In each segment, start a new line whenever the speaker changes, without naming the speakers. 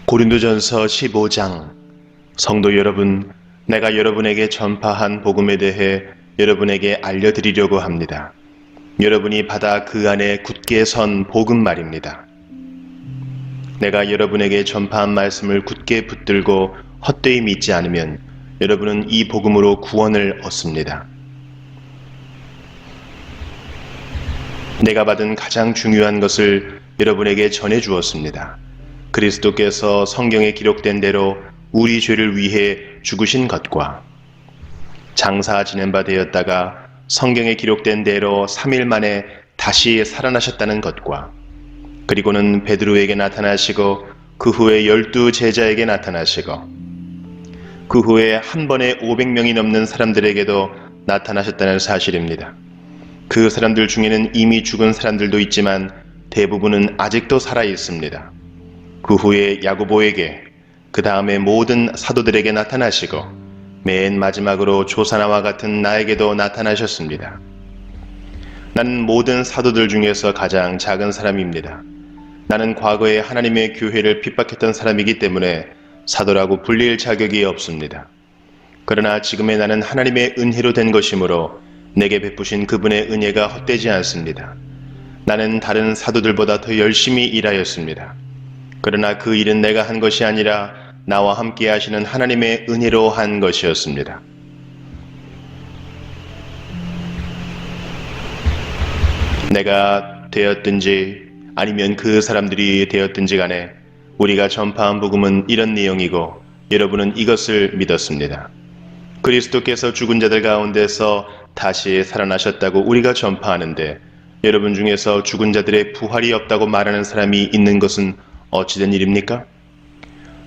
고린도전서 15장. 성도 여러분, 내가 여러분에게 전파한 복음에 대해 여러분에게 알려드리려고 합니다. 여러분이 받아 그 안에 굳게 선 복음 말입니다. 내가 여러분에게 전파한 말씀을 굳게 붙들고 헛되이 믿지 않으면 여러분은 이 복음으로 구원을 얻습니다. 내가 받은 가장 중요한 것을 여러분에게 전해 주었습니다. 그리스도께서 성경에 기록된 대로 우리 죄를 위해 죽으신 것과 장사 지낸 바 되었다가 성경에 기록된 대로 3일 만에 다시 살아나셨다는 것과 그리고는 베드로에게 나타나시고 그 후에 12 제자에게 나타나시고 그 후에 한 번에 500명이 넘는 사람들에게도 나타나셨다는 사실입니다. 그 사람들 중에는 이미 죽은 사람들도 있지만 대부분은 아직도 살아 있습니다. 그 후에 야고보에게, 그 다음에 모든 사도들에게 나타나시고 맨 마지막으로 조사나와 같은 나에게도 나타나셨습니다. 나는 모든 사도들 중에서 가장 작은 사람입니다. 나는 과거에 하나님의 교회를 핍박했던 사람이기 때문에 사도라고 불릴 자격이 없습니다. 그러나 지금의 나는 하나님의 은혜로 된 것이므로 내게 베푸신 그분의 은혜가 헛되지 않습니다. 나는 다른 사도들보다 더 열심히 일하였습니다. 그러나 그 일은 내가 한 것이 아니라 나와 함께 하시는 하나님의 은혜로 한 것이었습니다. 내가 되었든지 아니면 그 사람들이 되었든지 간에 우리가 전파한 복음은 이런 내용이고 여러분은 이것을 믿었습니다. 그리스도께서 죽은 자들 가운데서 다시 살아나셨다고 우리가 전파하는데 여러분 중에서 죽은 자들의 부활이 없다고 말하는 사람이 있는 것은 어찌된 일입니까?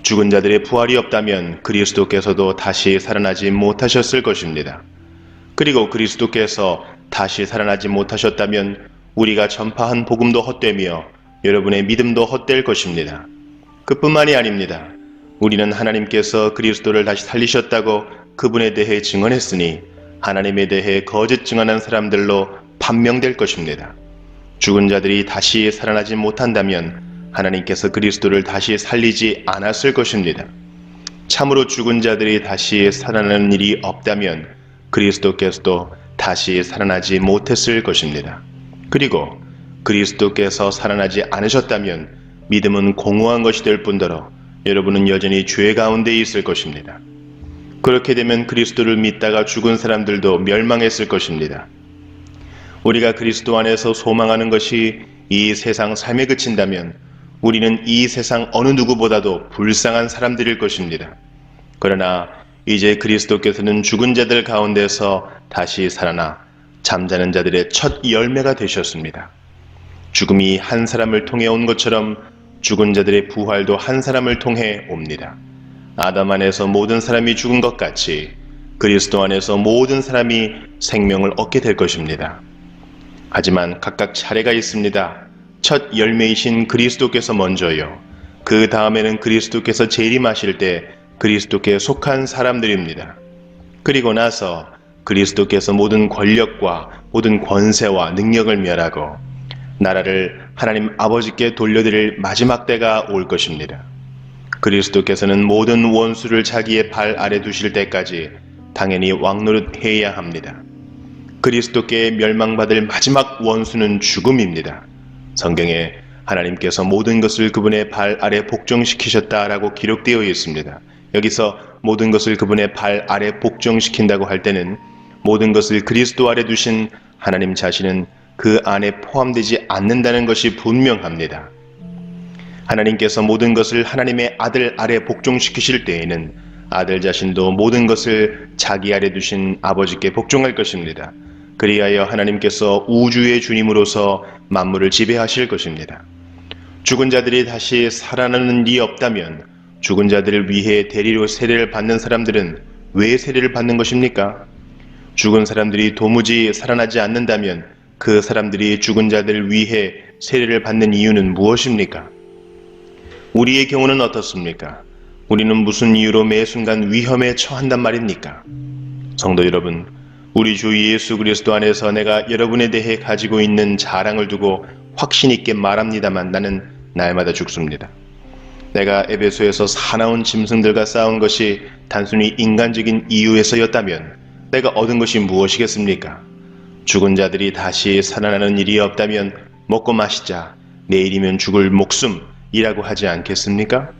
죽은 자들의 부활이 없다면 그리스도께서도 다시 살아나지 못하셨을 것입니다. 그리고 그리스도께서 다시 살아나지 못하셨다면 우리가 전파한 복음도 헛되며 여러분의 믿음도 헛될 것입니다. 그뿐만이 아닙니다. 우리는 하나님께서 그리스도를 다시 살리셨다고 그분에 대해 증언했으니 하나님에 대해 거짓 증언한 사람들로 판명될 것입니다. 죽은 자들이 다시 살아나지 못한다면 하나님께서 그리스도를 다시 살리지 않았을 것입니다. 참으로 죽은 자들이 다시 살아나는 일이 없다면 그리스도께서도 다시 살아나지 못했을 것입니다. 그리고 그리스도께서 살아나지 않으셨다면 믿음은 공허한 것이 될 뿐더러 여러분은 여전히 죄 가운데 있을 것입니다. 그렇게 되면 그리스도를 믿다가 죽은 사람들도 멸망했을 것입니다. 우리가 그리스도 안에서 소망하는 것이 이 세상 삶에 그친다면 우리는 이 세상 어느 누구보다도 불쌍한 사람들일 것입니다. 그러나 이제 그리스도께서는 죽은 자들 가운데서 다시 살아나 잠자는 자들의 첫 열매가 되셨습니다. 죽음이 한 사람을 통해 온 것처럼 죽은 자들의 부활도 한 사람을 통해 옵니다. 아담 안에서 모든 사람이 죽은 것 같이 그리스도 안에서 모든 사람이 생명을 얻게 될 것입니다. 하지만 각각 차례가 있습니다. 첫 열매이신 그리스도께서 먼저요. 그 다음에는 그리스도께서 재림하실 때 그리스도께 속한 사람들입니다. 그리고 나서 그리스도께서 모든 권력과 모든 권세와 능력을 멸하고 나라를 하나님 아버지께 돌려드릴 마지막 때가 올 것입니다. 그리스도께서는 모든 원수를 자기의 발 아래 두실 때까지 당연히 왕노릇해야 합니다. 그리스도께 멸망받을 마지막 원수는 죽음입니다. 성경에 하나님께서 모든 것을 그분의 발 아래 복종시키셨다라고 기록되어 있습니다. 여기서 모든 것을 그분의 발 아래 복종시킨다고 할 때는 모든 것을 그리스도 아래 두신 하나님 자신은 그 안에 포함되지 않는다는 것이 분명합니다. 하나님께서 모든 것을 하나님의 아들 아래 복종시키실 때에는 아들 자신도 모든 것을 자기 아래 두신 아버지께 복종할 것입니다. 그리하여 하나님께서 우주의 주님으로서 만물을 지배하실 것입니다. 죽은 자들이 다시 살아나는 일이 없다면 죽은 자들을 위해 대리로 세례를 받는 사람들은 왜 세례를 받는 것입니까? 죽은 사람들이 도무지 살아나지 않는다면 그 사람들이 죽은 자들을 위해 세례를 받는 이유는 무엇입니까? 우리의 경우는 어떻습니까? 우리는 무슨 이유로 매 순간 위험에 처한단 말입니까? 성도 여러분, 우리 주 예수 그리스도 안에서 내가 여러분에 대해 가지고 있는 자랑을 두고 확신 있게 말합니다만 나는 날마다 죽습니다. 내가 에베소에서 사나운 짐승들과 싸운 것이 단순히 인간적인 이유에서였다면 내가 얻은 것이 무엇이겠습니까? 죽은 자들이 다시 살아나는 일이 없다면 먹고 마시자, 내일이면 죽을 목숨이라고 하지 않겠습니까?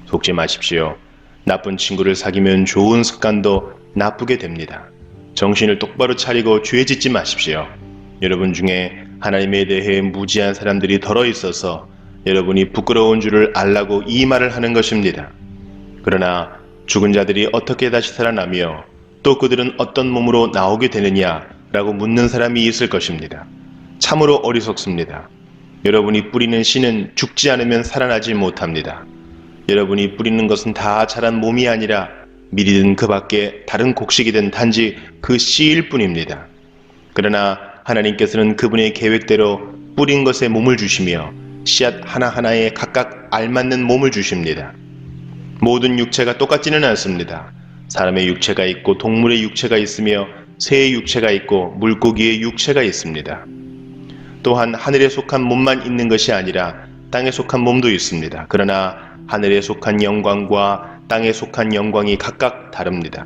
속지 마십시오. 나쁜 친구를 사귀면 좋은 습관도 나쁘게 됩니다. 정신을 똑바로 차리고 죄 짓지 마십시오. 여러분 중에 하나님에 대해 무지한 사람들이 덜어 있어서 여러분이 부끄러운 줄을 알라고 이 말을 하는 것입니다. 그러나 죽은 자들이 어떻게 다시 살아나며 또 그들은 어떤 몸으로 나오게 되느냐라고 묻는 사람이 있을 것입니다. 참으로 어리석습니다. 여러분이 뿌리는 씨는 죽지 않으면 살아나지 못합니다. 여러분이 뿌리는 것은 다 자란 몸이 아니라 밀이든 그 밖에 다른 곡식이든 단지 그 씨일 뿐입니다. 그러나 하나님께서는 그분의 계획대로 뿌린 것에 몸을 주시며 씨앗 하나하나에 각각 알맞는 몸을 주십니다. 모든 육체가 똑같지는 않습니다. 사람의 육체가 있고 동물의 육체가 있으며 새의 육체가 있고 물고기의 육체가 있습니다. 또한 하늘에 속한 몸만 있는 것이 아니라 땅에 속한 몸도 있습니다. 그러나 하늘에 속한 영광과 땅에 속한 영광이 각각 다릅니다.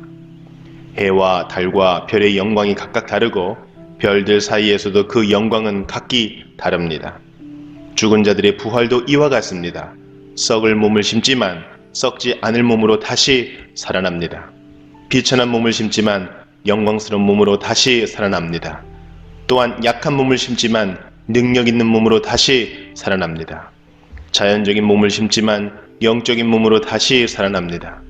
해와 달과 별의 영광이 각각 다르고 별들 사이에서도 그 영광은 각기 다릅니다. 죽은 자들의 부활도 이와 같습니다. 썩을 몸을 심지만 썩지 않을 몸으로 다시 살아납니다. 비천한 몸을 심지만 영광스러운 몸으로 다시 살아납니다. 또한 약한 몸을 심지만 능력 있는 몸으로 다시 살아납니다. 자연적인 몸을 심지만 영적인 몸으로 다시 살아납니다.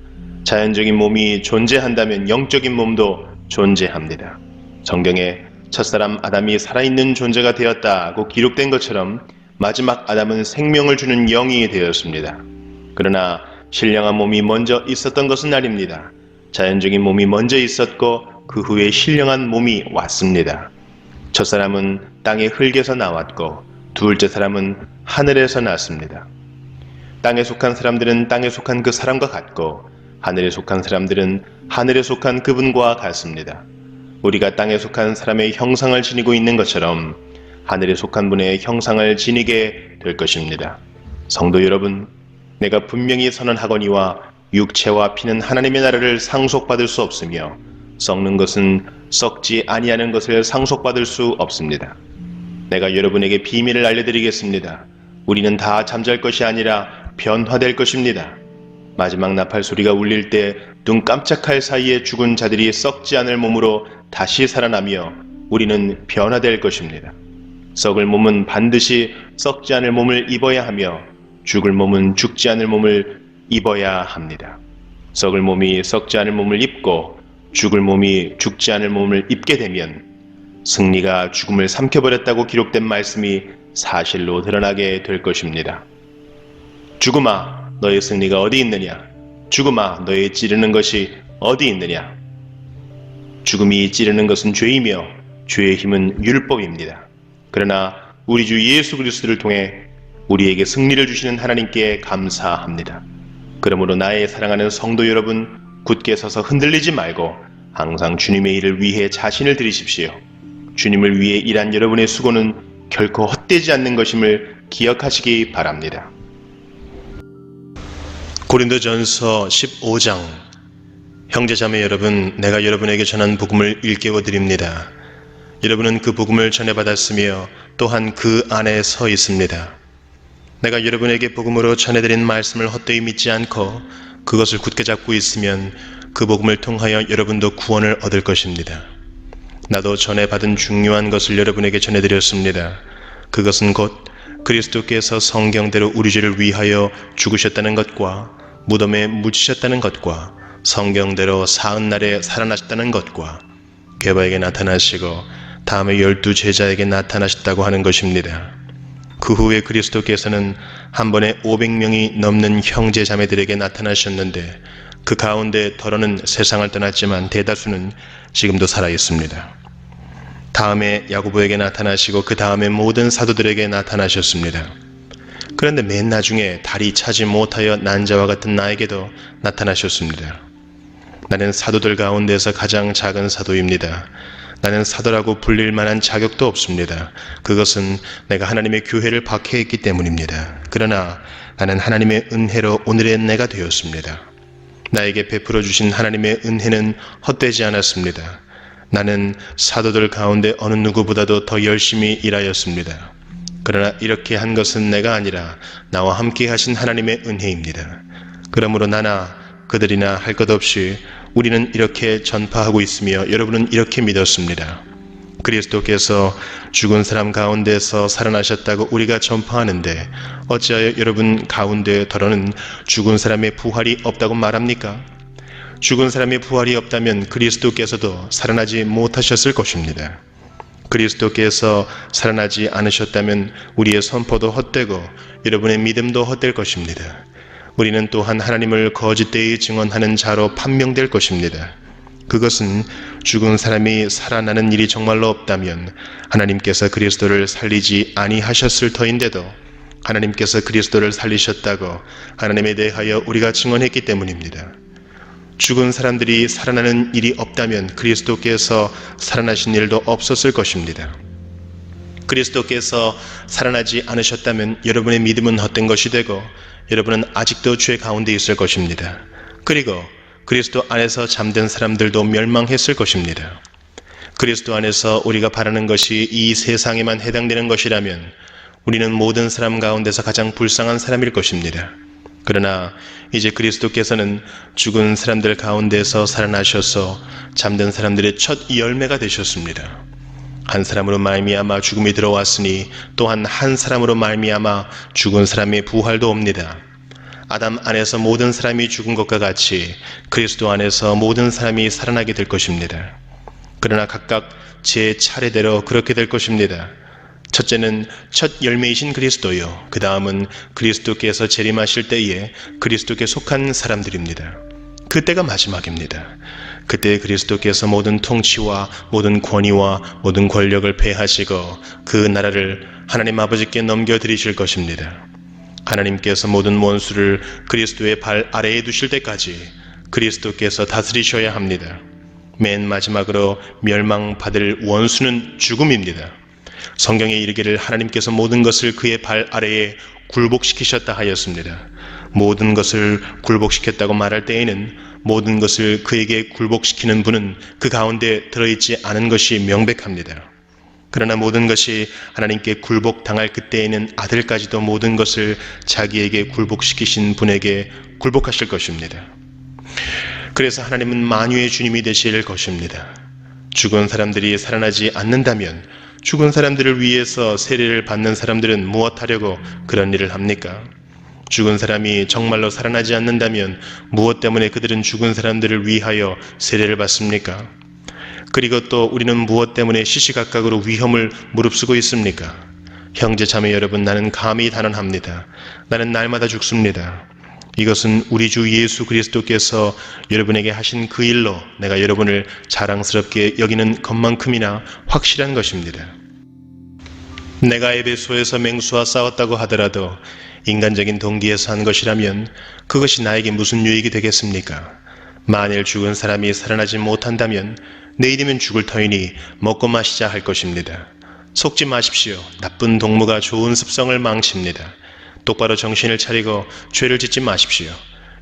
자연적인 몸이 존재한다면 영적인 몸도 존재합니다. 성경에 첫사람 아담이 살아있는 존재가 되었다고 기록된 것처럼 마지막 아담은 생명을 주는 영이 되었습니다. 그러나 신령한 몸이 먼저 있었던 것은 아닙니다. 자연적인 몸이 먼저 있었고 그 후에 신령한 몸이 왔습니다. 첫사람은 땅의 흙에서 나왔고 둘째 사람은 하늘에서 났습니다. 땅에 속한 사람들은 땅에 속한 그 사람과 같고 하늘에 속한 사람들은 하늘에 속한 그분과 같습니다. 우리가 땅에 속한 사람의 형상을 지니고 있는 것처럼 하늘에 속한 분의 형상을 지니게 될 것입니다. 성도 여러분, 내가 분명히 선언하거니와 육체와 피는 하나님의 나라를 상속받을 수 없으며 썩는 것은 썩지 아니하는 것을 상속받을 수 없습니다. 내가 여러분에게 비밀을 알려드리겠습니다. 우리는 다 잠잘 것이 아니라 변화될 것입니다. 마지막 나팔 소리가 울릴 때 눈 깜짝할 사이에 죽은 자들이 썩지 않을 몸으로 다시 살아나며 우리는 변화될 것입니다. 썩을 몸은 반드시 썩지 않을 몸을 입어야 하며 죽을 몸은 죽지 않을 몸을 입어야 합니다. 썩을 몸이 썩지 않을 몸을 입고 죽을 몸이 죽지 않을 몸을 입게 되면 승리가 죽음을 삼켜버렸다고 기록된 말씀이 사실로 드러나게 될 것입니다. 죽음아, 너의 승리가 어디 있느냐? 죽음아, 너의 찌르는 것이 어디 있느냐? 죽음이 찌르는 것은 죄이며 죄의 힘은 율법입니다. 그러나 우리 주 예수 그리스도를 통해 우리에게 승리를 주시는 하나님께 감사합니다. 그러므로 나의 사랑하는 성도 여러분, 굳게 서서 흔들리지 말고 항상 주님의 일을 위해 자신을 드리십시오. 주님을 위해 일한 여러분의 수고는 결코 헛되지 않는 것임을 기억하시기 바랍니다. 고린도전서 15장. 형제자매 여러분, 내가 여러분에게 전한 복음을 일깨워 드립니다. 여러분은 그 복음을 전해받았으며 또한 그 안에 서 있습니다. 내가 여러분에게 복음으로 전해드린 말씀을 헛되이 믿지 않고 그것을 굳게 잡고 있으면 그 복음을 통하여 여러분도 구원을 얻을 것입니다. 나도 전해받은 중요한 것을 여러분에게 전해드렸습니다. 그것은 곧 그리스도께서 성경대로 우리 죄를 위하여 죽으셨다는 것과 무덤에 묻히셨다는 것과 성경대로 사흘날에 살아나셨다는 것과 게바에게 나타나시고 다음에 12 제자에게 나타나셨다고 하는 것입니다. 그 후에 그리스도께서는 한 번에 500명이 넘는 형제 자매들에게 나타나셨는데 그 가운데 더러는 세상을 떠났지만 대다수는 지금도 살아있습니다. 다음에 야고보에게 나타나시고 그 다음에 모든 사도들에게 나타나셨습니다. 그런데 맨 나중에 다리 차지 못하여 난 자와 같은 나에게도 나타나셨습니다. 나는 사도들 가운데서 가장 작은 사도입니다. 나는 사도라고 불릴 만한 자격도 없습니다. 그것은 내가 하나님의 교회를 박해했기 때문입니다. 그러나 나는 하나님의 은혜로 오늘의 내가 되었습니다. 나에게 베풀어 주신 하나님의 은혜는 헛되지 않았습니다. 나는 사도들 가운데 어느 누구보다도 더 열심히 일하였습니다. 그러나 이렇게 한 것은 내가 아니라 나와 함께 하신 하나님의 은혜입니다. 그러므로 나나 그들이나 할 것 없이 우리는 이렇게 전파하고 있으며 여러분은 이렇게 믿었습니다. 그리스도께서 죽은 사람 가운데서 살아나셨다고 우리가 전파하는데 어찌하여 여러분 가운데 더러는 죽은 사람의 부활이 없다고 말합니까? 죽은 사람의 부활이 없다면 그리스도께서도 살아나지 못하셨을 것입니다. 그리스도께서 살아나지 않으셨다면 우리의 선포도 헛되고 여러분의 믿음도 헛될 것입니다. 우리는 또한 하나님을 거짓되이 증언하는 자로 판명될 것입니다. 그것은 죽은 사람이 살아나는 일이 정말로 없다면 하나님께서 그리스도를 살리지 아니하셨을 터인데도 하나님께서 그리스도를 살리셨다고 하나님에 대하여 우리가 증언했기 때문입니다. 죽은 사람들이 살아나는 일이 없다면 그리스도께서 살아나신 일도 없었을 것입니다. 그리스도께서 살아나지 않으셨다면 여러분의 믿음은 헛된 것이 되고 여러분은 아직도 죄 가운데 있을 것입니다. 그리고 그리스도 안에서 잠든 사람들도 멸망했을 것입니다. 그리스도 안에서 우리가 바라는 것이 이 세상에만 해당되는 것이라면 우리는 모든 사람 가운데서 가장 불쌍한 사람일 것입니다. 그러나 이제 그리스도께서는 죽은 사람들 가운데서 살아나셔서 잠든 사람들의 첫 열매가 되셨습니다. 한 사람으로 말미암아 죽음이 들어왔으니 또한 한 사람으로 말미암아 죽은 사람의 부활도 옵니다. 아담 안에서 모든 사람이 죽은 것과 같이 그리스도 안에서 모든 사람이 살아나게 될 것입니다. 그러나 각각 제 차례대로 그렇게 될 것입니다. 첫째는 첫 열매이신 그리스도요. 그 다음은 그리스도께서 재림하실 때에 그리스도께 속한 사람들입니다. 그때가 마지막입니다. 그때 그리스도께서 모든 통치와 모든 권위와 모든 권력을 패하시고 그 나라를 하나님 아버지께 넘겨드리실 것입니다. 하나님께서 모든 원수를 그리스도의 발 아래에 두실 때까지 그리스도께서 다스리셔야 합니다. 맨 마지막으로 멸망받을 원수는 죽음입니다. 성경에 이르기를 하나님께서 모든 것을 그의 발 아래에 굴복시키셨다 하였습니다. 모든 것을 굴복시켰다고 말할 때에는 모든 것을 그에게 굴복시키는 분은 그 가운데 들어있지 않은 것이 명백합니다. 그러나 모든 것이 하나님께 굴복당할 그때에는 아들까지도 모든 것을 자기에게 굴복시키신 분에게 굴복하실 것입니다. 그래서 하나님은 만유의 주님이 되실 것입니다. 죽은 사람들이 살아나지 않는다면 죽은 사람들을 위해서 세례를 받는 사람들은 무엇하려고 그런 일을 합니까? 죽은 사람이 정말로 살아나지 않는다면 무엇 때문에 그들은 죽은 사람들을 위하여 세례를 받습니까? 그리고 또 우리는 무엇 때문에 시시각각으로 위험을 무릅쓰고 있습니까? 형제 자매 여러분, 나는 감히 단언합니다. 나는 날마다 죽습니다. 이것은 우리 주 예수 그리스도께서 여러분에게 하신 그 일로 내가 여러분을 자랑스럽게 여기는 것만큼이나 확실한 것입니다. 내가 에베소에서 맹수와 싸웠다고 하더라도 인간적인 동기에서 한 것이라면 그것이 나에게 무슨 유익이 되겠습니까? 만일 죽은 사람이 살아나지 못한다면 내일이면 죽을 터이니 먹고 마시자 할 것입니다. 속지 마십시오. 나쁜 동무가 좋은 습성을 망칩니다. 똑바로 정신을 차리고 죄를 짓지 마십시오.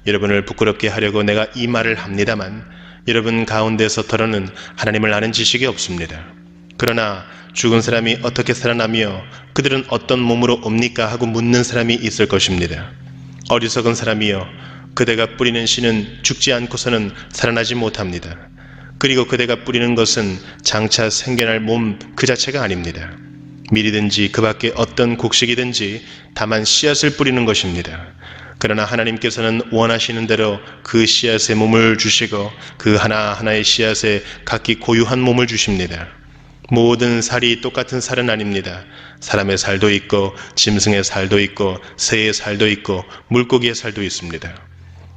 여러분을 부끄럽게 하려고 내가 이 말을 합니다만 여러분 가운데서 더러는 하나님을 아는 지식이 없습니다. 그러나 죽은 사람이 어떻게 살아나며 그들은 어떤 몸으로 옵니까 하고 묻는 사람이 있을 것입니다. 어리석은 사람이여, 그대가 뿌리는 씨는 죽지 않고서는 살아나지 못합니다. 그리고 그대가 뿌리는 것은 장차 생겨날 몸 그 자체가 아닙니다. 밀이든지 그 밖에 어떤 곡식이든지 다만 씨앗을 뿌리는 것입니다. 그러나 하나님께서는 원하시는 대로 그 씨앗에 몸을 주시고 그 하나하나의 씨앗에 각기 고유한 몸을 주십니다. 모든 살이 똑같은 살은 아닙니다. 사람의 살도 있고 짐승의 살도 있고 새의 살도 있고 물고기의 살도 있습니다.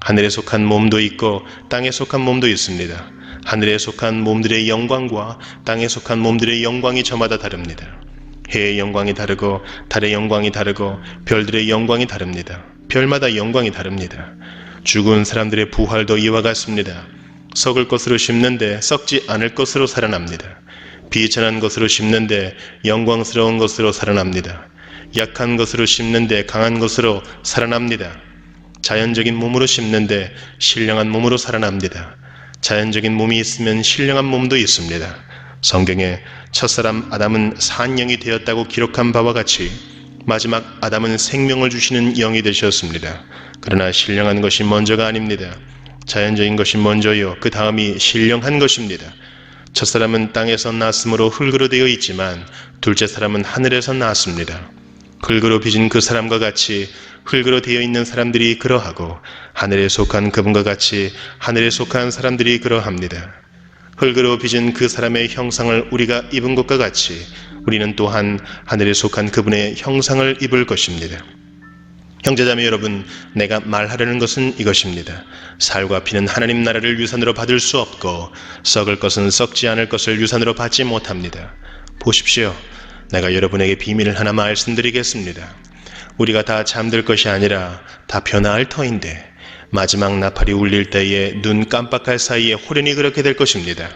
하늘에 속한 몸도 있고 땅에 속한 몸도 있습니다. 하늘에 속한 몸들의 영광과 땅에 속한 몸들의 영광이 저마다 다릅니다. 해의 영광이 다르고 달의 영광이 다르고 별들의 영광이 다릅니다. 별마다 영광이 다릅니다. 죽은 사람들의 부활도 이와 같습니다. 썩을 것으로 심는데 썩지 않을 것으로 살아납니다. 비천한 것으로 심는데 영광스러운 것으로 살아납니다. 약한 것으로 심는데 강한 것으로 살아납니다. 자연적인 몸으로 심는데 신령한 몸으로 살아납니다. 자연적인 몸이 있으면 신령한 몸도 있습니다. 성경에 첫사람 아담은 산영이 되었다고 기록한 바와 같이 마지막 아담은 생명을 주시는 영이 되셨습니다. 그러나 신령한 것이 먼저가 아닙니다. 자연적인 것이 먼저요, 그 다음이 신령한 것입니다. 첫사람은 땅에서 났으므로 흙으로 되어 있지만 둘째 사람은 하늘에서 났습니다. 흙으로 빚은 그 사람과 같이 흙으로 되어 있는 사람들이 그러하고 하늘에 속한 그분과 같이 하늘에 속한 사람들이 그러합니다. 흙으로 빚은 그 사람의 형상을 우리가 입은 것과 같이 우리는 또한 하늘에 속한 그분의 형상을 입을 것입니다. 형제자매 여러분, 내가 말하려는 것은 이것입니다. 살과 피는 하나님 나라를 유산으로 받을 수 없고 썩을 것은 썩지 않을 것을 유산으로 받지 못합니다. 보십시오. 내가 여러분에게 비밀을 하나 말씀드리겠습니다. 우리가 다 잠들 것이 아니라 다 변화할 터인데 마지막 나팔이 울릴 때에 눈 깜빡할 사이에 호련히 그렇게 될 것입니다.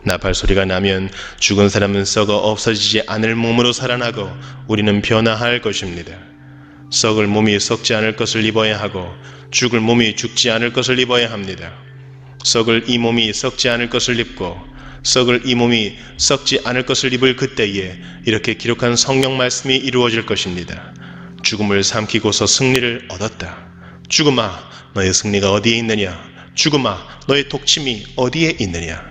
나팔 소리가 나면 죽은 사람은 썩어 없어지지 않을 몸으로 살아나고 우리는 변화할 것입니다. 썩을 몸이 썩지 않을 것을 입어야 하고 죽을 몸이 죽지 않을 것을 입어야 합니다. 썩을 이 몸이 썩지 않을 것을 입고 썩을 이 몸이 썩지 않을 것을 입을 그때에 이렇게 기록한 성경 말씀이 이루어질 것입니다. 죽음을 삼키고서 승리를 얻었다. 죽음아, 너의 승리가 어디에 있느냐? 죽음아, 너의 독침이 어디에 있느냐?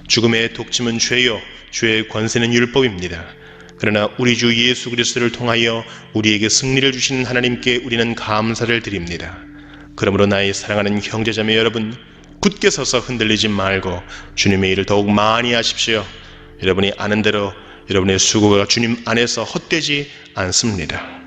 죽음의 독침은 죄요, 죄의 권세는 율법입니다. 그러나 우리 주 예수 그리스도를 통하여 우리에게 승리를 주시는 하나님께 우리는 감사를 드립니다. 그러므로 나의 사랑하는 형제자매 여러분, 굳게 서서 흔들리지 말고 주님의 일을 더욱 많이 하십시오. 여러분이 아는 대로 여러분의 수고가 주님 안에서 헛되지 않습니다.